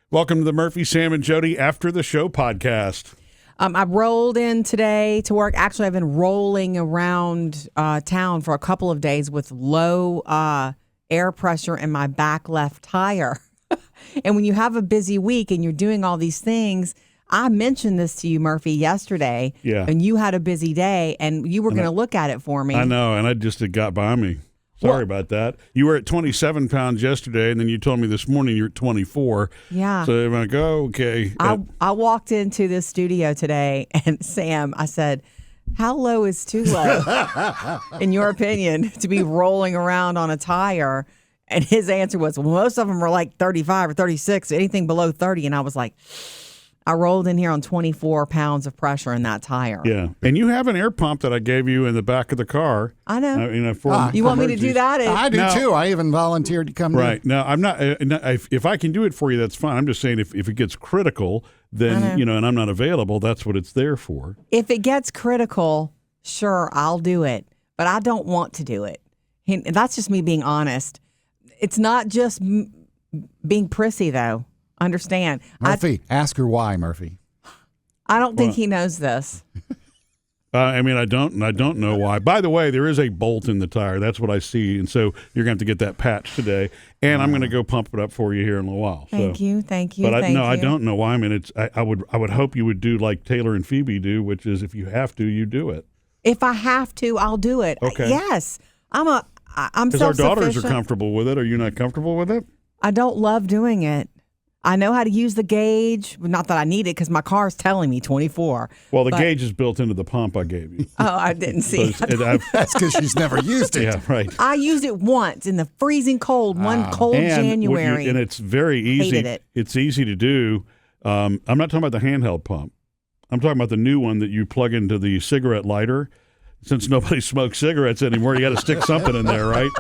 Welcome to the Murphy, Sam, and Jodi After the Show podcast. I rolled in today to work. Actually, I've been rolling around town for a couple of days with low air pressure in my back left tire. And when you have a busy week and you're doing all these things, I mentioned this to you, Murphy, yesterday. Yeah. And you had a busy day, and you were going to look at it for me. I know, and it got by me. Sorry about that. You were at 27 pounds yesterday, and then you told me this morning you're at 24. Yeah. So I'm like, oh, okay. I walked into this studio today, and Sam, I said, how low is too low, in your opinion, to be rolling around on a tire? And his answer was, well, most of them are like 35 or 36, anything below 30. And I was like, I rolled in here on 24 pounds of pressure in that tire. Yeah. And you have an air pump that I gave you in the back of the car. I know. You want me to do that? I do too. I even volunteered to come Right. Now, I'm not, if I can do it for you, that's fine. I'm just saying if it gets critical, then, and I'm not available, that's what it's there for. If it gets critical, sure, I'll do it. But I don't want to do it. And that's just me being honest. It's not just being prissy, though. Understand. Murphy, ask her why, Murphy. I don't think he knows this. I don't know why. By the way, there is a bolt in the tire. That's what I see. And so you're going to have to get that patch today. And I'm going to go pump it up for you here in a little while. Thank you. But I don't know why. I mean, I would hope you would do like Taylor and Phoebe do, which is if you have to, you do it. If I have to, I'll do it. Okay. Yes. I'm self-sufficient. Because our daughters are comfortable with it. Are you not comfortable with it? I don't love doing it. I know how to use the gauge. Not that I need it because my car's telling me 24. Well, the gauge is built into the pump I gave you. Oh, I didn't see it. That's because she's never used it. Yeah, right. I used it once in the freezing cold, one cold January. And it's very easy. Hated it. It's easy to do. I'm not talking about the handheld pump. I'm talking about the new one that you plug into the cigarette lighter. Since nobody smokes cigarettes anymore, you got to stick something in there, right?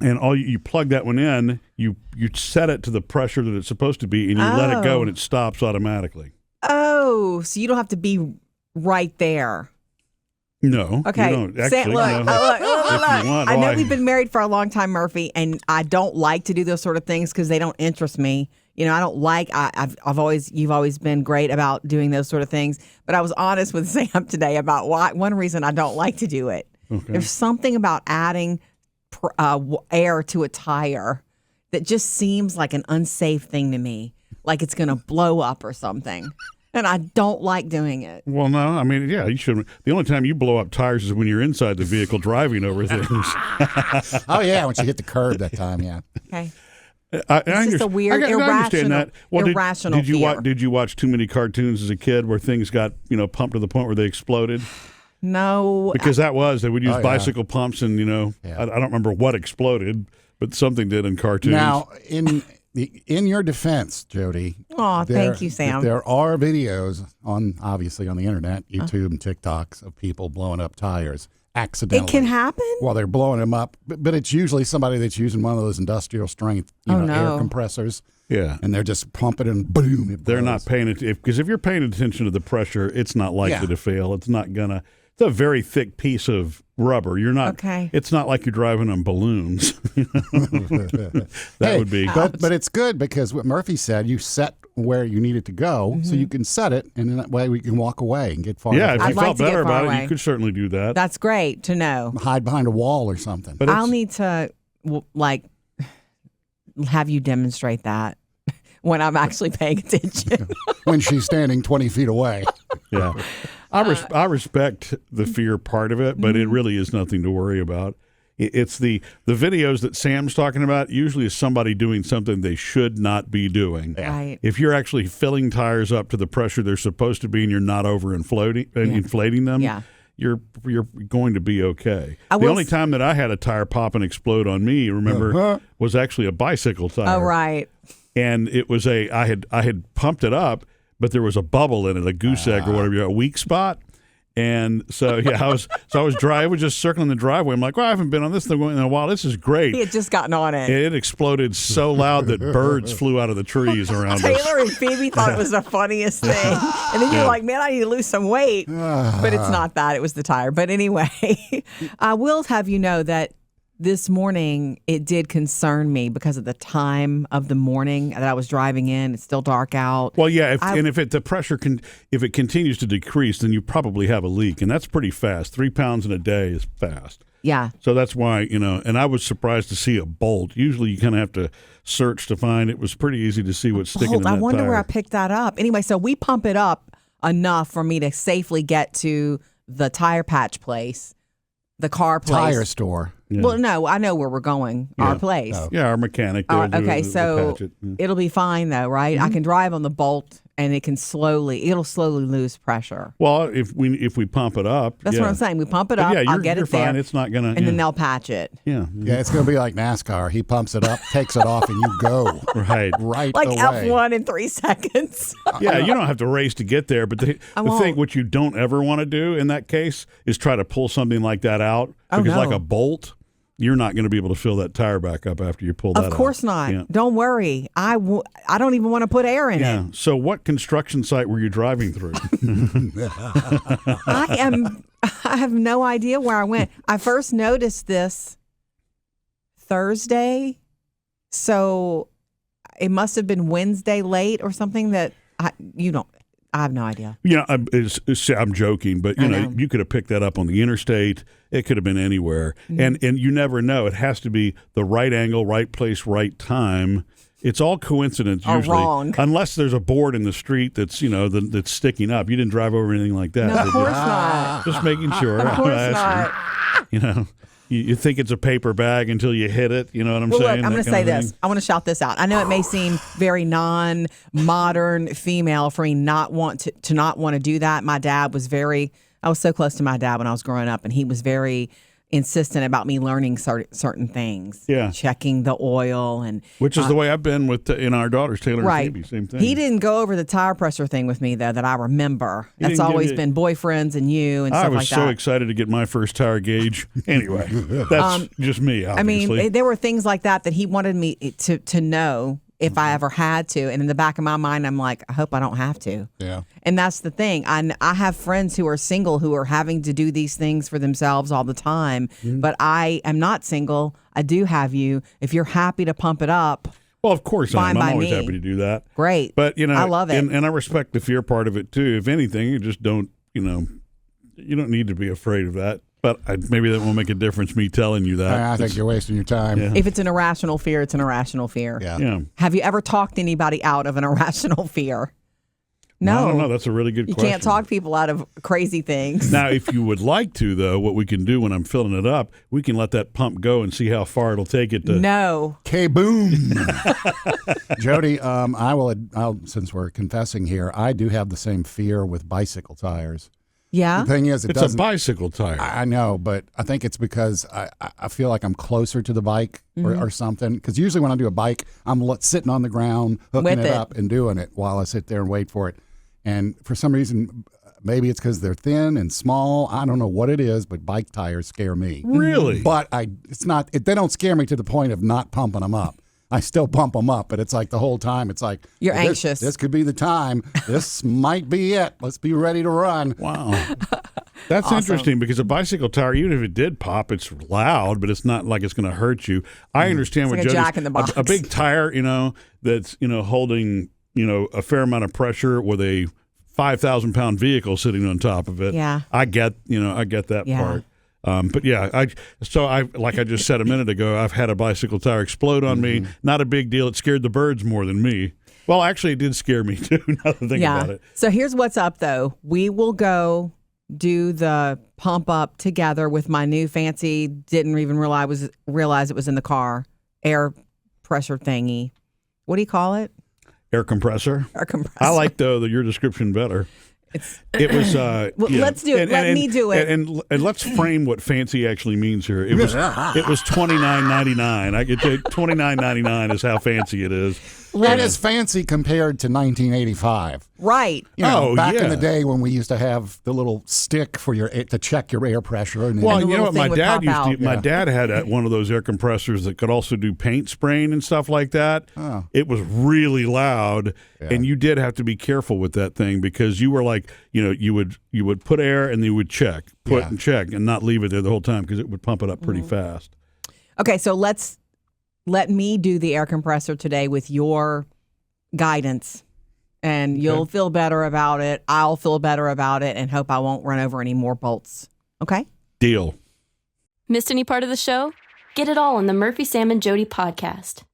And all you plug that one in, you set it to the pressure that it's supposed to be, and you let it go, and it stops automatically. Oh, so you don't have to be right there. No. Okay. You don't. Actually, look. I know why? we've been married for a long time, Murphy, and I don't like to do those sort of things because they don't interest me. You know, I don't like. You've always been great about doing those sort of things. But I was honest with Sam today about one reason I don't like to do it. Okay. There's something about adding air to a tire that just seems like an unsafe thing to me, like it's going to blow up or something. And I don't like doing it. Well, no, I mean, yeah, you shouldn't. The only time you blow up tires is when you're inside the vehicle driving over things. Oh, yeah, when you hit the curb that time, yeah. Okay. It's just a weird, irrational fear. Did you watch too many cartoons as a kid where things got, pumped to the point where they exploded? No. Because they would use bicycle pumps and, I don't remember what exploded, but something did in cartoons. Now, in your defense, Jodi. Oh, thank you, Sam. There are videos obviously on the internet, YouTube and TikToks of people blowing up tires accidentally. It can happen? Well, they're blowing them up, but it's usually somebody that's using one of those industrial strength air compressors. Yeah. And they're just pumping and boom. They're not paying attention. Because if you're paying attention to the pressure, it's not likely to fail. It's not going to. It's a very thick piece of rubber. You're not. Okay. It's not like you're driving on balloons. That would be. But it's good because what Murphy said, you set where you need it to go, so you can set it, and in that way we can walk away and get far. Yeah, away. if you felt better about it, you could certainly do that. That's great to know. Hide behind a wall or something. But I'll need to have you demonstrate that when I'm actually paying attention. When she's standing 20 feet away. Yeah. I respect the fear part of it, but it really is nothing to worry about. It's the videos that Sam's talking about usually is somebody doing something they should not be doing. Right. If you're actually filling tires up to the pressure they're supposed to be and you're not inflating them, you're going to be okay. The only time that I had a tire pop and explode on me, remember, was actually a bicycle tire. Oh, right. And it was I had pumped it up, but there was a bubble in it, a goose egg or whatever, a weak spot. And so, I was just circling the driveway. I'm like, well, I haven't been on this thing in a while. This is great. He had just gotten on it. It exploded so loud that birds flew out of the trees around us. Taylor and Phoebe thought it was the funniest thing. And then you're like, man, I need to lose some weight. But it's not that. It was the tire. But anyway, I will have you know that this morning, it did concern me because of the time of the morning that I was driving in. It's still dark out. Well, yeah, the pressure if it continues to decrease, then you probably have a leak, and that's pretty fast. 3 pounds in a day is fast. Yeah. So that's why, and I was surprised to see a bolt. Usually you kind of have to search to find. It was pretty easy to see what's sticking in that I wonder tire. where I picked that up. Anyway, so we pump it up enough for me to safely get to the tire patch place, the car place. Tire store. Yeah. Well, no, I know where we're going, our place. Oh. Yeah, our mechanic. Okay, so it'll be fine though, right? I can drive on the bolt and it'll slowly lose pressure. Well, if we pump it up. That's what I'm saying. We pump it up, I'll get it there. Fine. It's not going to. And then they'll patch it. Yeah, it's going to be like NASCAR. He pumps it up, takes it off, and you go. Right like away. F1 in 3 seconds. Yeah, you don't have to race to get there. But the thing, what you don't ever want to do in that case is try to pull something like that out. Because like a bolt, you're not going to be able to fill that tire back up after you pull that out. Of course not. Yeah. Don't worry. I don't even want to put air in it. So what construction site were you driving through? I have no idea where I went. I first noticed this Thursday. So it must have been Wednesday late or something that I have no idea. Yeah, I'm joking, but you could have picked that up on the interstate. It could have been anywhere, and you never know. It has to be the right angle, right place, right time. It's all coincidence usually, wrong. Unless there's a board in the street that's that's sticking up. You didn't drive over anything like that. No, of course not. Just making sure. Of course not. You think it's a paper bag until you hit it. You know what I'm saying? Look, I'm going to say this. I want to shout this out. I know it may seem very non-modern female for me not want to do that. My dad was I was so close to my dad when I was growing up, and he was very insistent about me learning certain things. Yeah. Checking the oil which is the way I've been with in our daughters, Taylor right. and Phoebe. Same thing. He didn't go over the tire pressure thing with me though that I remember. That's always been boyfriends and you and stuff like that. I was so excited to get my first tire gauge. Anyway, that's just me. Obviously. I mean, there were things like that he wanted me to know if I ever had to. And in the back of my mind, I'm like, I hope I don't have to. Yeah. And that's the thing. I have friends who are single who are having to do these things for themselves all the time. But I am not single. I do have you. If you're happy to pump it up. Well, of course I am. I'm always happy to do that. Great. But, I love it. And I respect the fear part of it, too. If anything, you just don't, you don't need to be afraid of that. But maybe that won't make a difference, me telling you that. I think you're wasting your time. Yeah. If it's an irrational fear, it's an irrational fear. Yeah. Have you ever talked anybody out of an irrational fear? No. I don't know. That's a really good question. You can't talk people out of crazy things. Now, if you would like to, though, what we can do when I'm filling it up, we can let that pump go and see how far it'll take it to. No. K-boom. Jodi, I'll since we're confessing here, I do have the same fear with bicycle tires. Yeah. The thing is, it's a bicycle tire. I know, but I think it's because I feel like I'm closer to the bike or something. Because usually when I do a bike, I'm sitting on the ground, hooking it up and doing it while I sit there and wait for it. And for some reason, maybe it's because they're thin and small. I don't know what it is, but bike tires scare me. Really? But they don't scare me to the point of not pumping them up. I still pump them up, but it's like the whole time, it's like... You're anxious. This could be the time. This might be it. Let's be ready to run. Wow. That's awesome. Interesting because a bicycle tire, even if it did pop, it's loud, but it's not like it's going to hurt you. I understand what Jodi's... Jack in the Box. A big tire, that's, holding, a fair amount of pressure with a 5,000-pound vehicle sitting on top of it. Yeah. I get that part. But yeah, like I just said a minute ago, I've had a bicycle tire explode on me. Not a big deal. It scared the birds more than me. Well, actually, it did scare me too. Now that I think about it. So here's what's up, though. We will go do the pump up together with my new fancy. Didn't even realize it was in the car. Air pressure thingy. What do you call it? Air compressor. Air compressor. I like your description better. Let's do it. Let me do it. And let's frame what fancy actually means here. It was $29.99. I get $29.99 is how fancy it is. That is fancy compared to 1985. Right. Back in the day when we used to have the little stick for to check your air pressure. And well, you know what my dad used to. My dad had one of those air compressors that could also do paint spraying and stuff like that. Oh. It was really loud, and you did have to be careful with that thing because you were like, you would put air and you would check, and check, and not leave it there the whole time because it would pump it up pretty fast. Okay, so let me do the air compressor today with your guidance. And you'll feel better about it. I'll feel better about it and hope I won't run over any more bolts. Okay? Deal. Missed any part of the show? Get it all on the Murphy, Sam, and Jodi podcast.